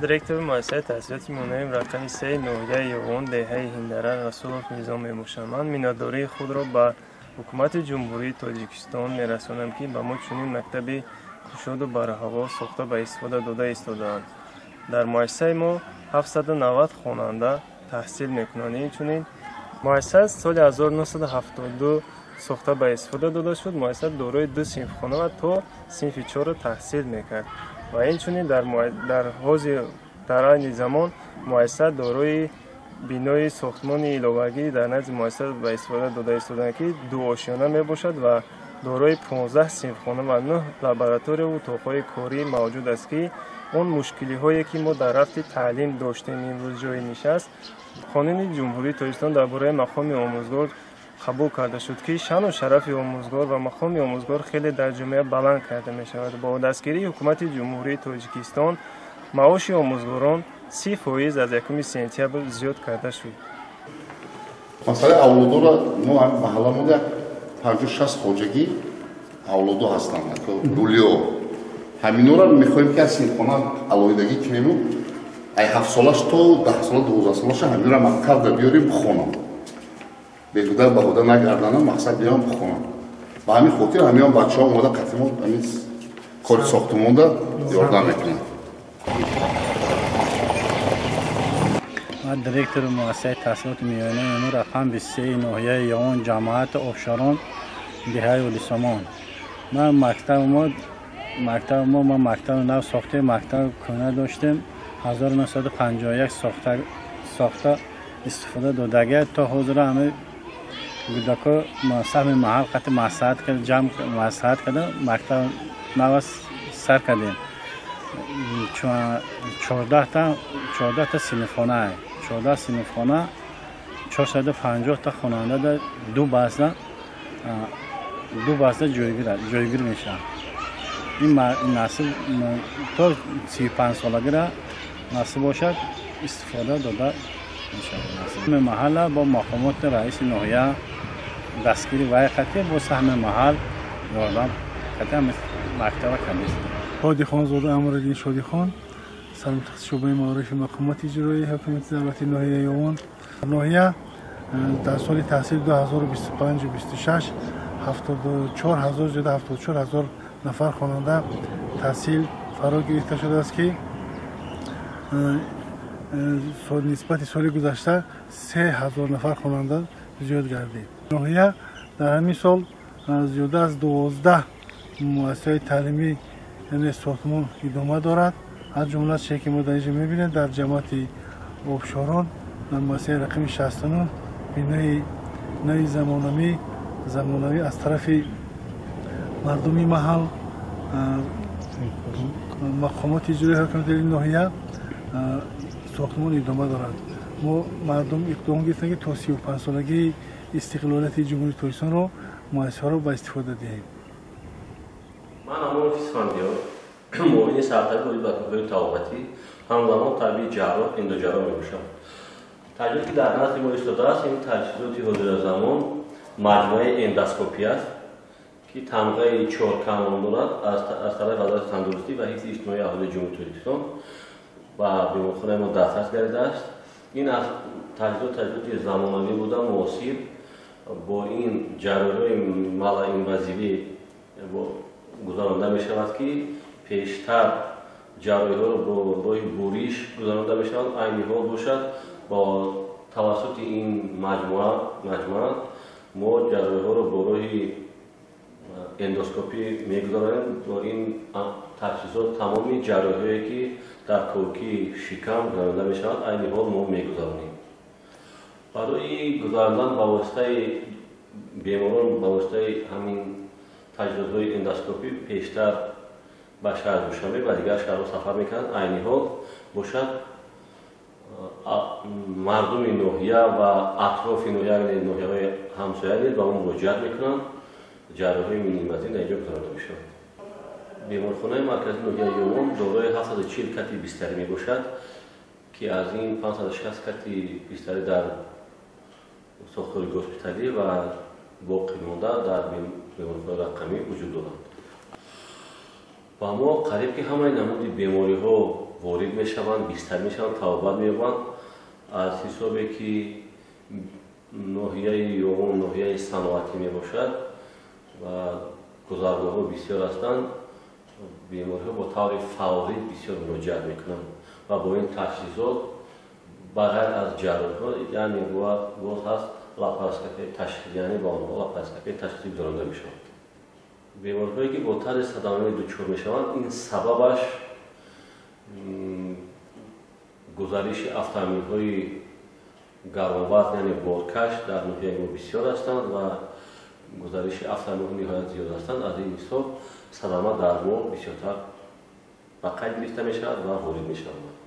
директори муассисаи таҳсилоти монавии рақами 3 ноҳияи Ёғон деҳаи Ҳиндаран Расулов Низом мебошам. Ман миннатдории худро ба ҳукумати ҷумҳурии Тоҷикистон мерасонам, ки ба мо чунин мактаби кушоду барҳаво сохта ба истифода дода истодаанд. Дар муассисаи мо 790 хонанда таҳсил мекунанд. Инчунин муассиса соли 1972 сохта ба истифода дода шуд. Муассиса дорои 2 синфхона ва то синфи 4 таҳсил мекард. ва инчунин дар айни замон муассиса дорои бинои сохтмони иловагӣ дар назди муассиса ба истифода дода истоданд, ки 2 ошиёна мебошад ва дорои 15 синфхона ва 9 лаборатория ва утоқҳои корӣ мавҷуд аст, ки он мушкилиҳое ки мо дар рафти таълим доштем имрӯз ҷои нишаст, қонуни ҷумҳурии Тоҷикистон дар бораи мақоми омӯзгор қабул карда шуд, ки шаъну шарафи омӯзгор ва мақоми омӯзгор хеле дар ҷомеа баланд карда мешавад. Бо дастгирии ҳукумати ҷумҳурии Тоҷикистон маоши омӯзгорон 30% аз 1 сентябр зиёд карда шуд. масъалаи авлодора мо маҳалламода 50-60 хоҷагӣ авлодо ҳастанд, рулио ҳаминора мехоҳем ки аз синфхона алоҳидагӣ кунему, ай 7 солаш то 10 сола 12 солаша ҳаминора мактабда биёрем бихонам, беҳуда баҳуда нагарданам, мақсад биёрам бихонам. ба ҳамин хотир ҳамин бачаҳо омода қатимот ҳамин кори сохтумонда ёрдам мекунанд. директори муассисаи таҳсилоти миёнаи умур рақам 23 ноҳияи Ёғон ҷамоати Обшарон деҳаи Олисомон. ман мактаби нав сохтем, мактаби кӯна доштем. 1951 сохта истифода додага то ҳозира ҳама гудако саҳми маҳал қати маслиҳат карда мактаби нав сар кардем. 14 синфхона 450 та хонанда дар 2 баста ҷойгир мешаванд. ин насл то 35 солагира насл бошад истифода дода мешавад. маҳалла бо мақомоти раиси ноҳия дастгири вай қатъи бо саҳми маҳал ёрдам қатъи мактаба кардем. ҳодихонзода амралдин шодихон, сармутахассис шӯъбаи маорифи мақомоти иҷроии ҳукумати давлати ноҳияи Ёғон. ноҳия дар соли таҳсили 2025-26 74,000 нафар хонанда таҳсил фаро гирифта шудааст, ки нисбати соли гузашта 3000 нафар хонанда зиёд гардид. ноҳия дар ҳамин сол зиёда аз 12 муассисаи таълимӣ яъне сохтмон идома дорад. аз ҷумла чизе ки мо дар инҷо мебинем дар ҷамоати Обшорон дар муассисаи рақами 69 бинои нави замонавӣ аз тарафи мардуми маҳал мақомоти иҷроии ҳукумати ноҳия сохтмон идома дорад. мо мардум иқтидом гирифтем ки то 35 солагии истиқлолияти ҷумҳурии Тоҷикистонро муассисаҳоро ба истифода диҳем. ман амон фисфандиёр муовини сардори бакоҳои тавобатӣ ҳамзамон табиби ҷарроҳ эндоҷарроҳ мебошам. таҷрибе ки дар назди мо истодааст ин таҷҳизоти ҳозиразамон маҷмӯаи эндоскопия аст, ки тамғаи 4 канон дорад аз тарафи вазорати тандурустӣ ва ҳифзи иҷтимоии аҳолии ҷумҳурии Тоҷикистон ба беморхонаи мо дастрас гардидааст. ин таҷҳизоти замонавӣ буда муосир бо ин ҷарроҳиҳои малоинвазивӣ гузаронда мешавад, ки пештар ҷарроҳиҳоро бо роҳи буриш гузаронда мешавад. айни ҳол бошад бо тавассути ин маҷмӯа мо ҷарроҳиҳоро бо роҳи эндоскопӣ мегузаронем. бо ин таҷҳизот тамоми ҷарроҳие ки дар коки шикам гузаронда мешавад айни ҳол мо мегузаронем. барои гузарондан ба воситаи беморон ба воситаи ҳамин таҷҳизотҳои эндоскопӣ пештар ба шаҳри Душанбе ва дигар шаҳрҳо сафар мекарданд. айни ҳол бошад мардуми ноҳия ва атрофи ноҳия ноҳияҳои ҳамсоя низ ба мо муроҷиат мекунанд. ҷарроҳии минимазин дар инҷо гузаронда мешавад. беморхонаи марказии ноҳияи Ёғон дорои 740 кати бистарӣ мебошад, ки аз ин 560 кати бистарӣ дар сохтори госпиталӣ ва боқимонда дар беморхонаи рақамӣ вуҷуд доранд. ба мо қариб ки ҳамаи намуди бемориҳо ворид мешаванд, бистар мешаванд, табобат меёбанд. аз ҳисобе ки ноҳияи ёғон ноҳияи саноатӣ мебошад ва гузаргоҳҳо бисёр ҳастанд, бемориҳо бо таври фаврӣ бисёр муроҷиат мекунанд ва бо ин ташхисот ба ғайр аз ҷарроҳиҳо яъне боз ҳаст лапароскопия ташхис, яъне ба онҳо лапароскопия ташхисӣ гузаронда мешавад. бемориҳое ки бо тарзи садамавӣ дучор мешаванд, ин сабабаш гузариши автомобилҳои гармовазн яъне боркаш дар ноҳияи мо бисёр ҳастанд ва гузариши автомобилҳо ниҳоят зиёд ҳастанд. аз ин ҳисоб садама дар мо бисёртар ба қайд гирифта мешавад ва ворид мешавад.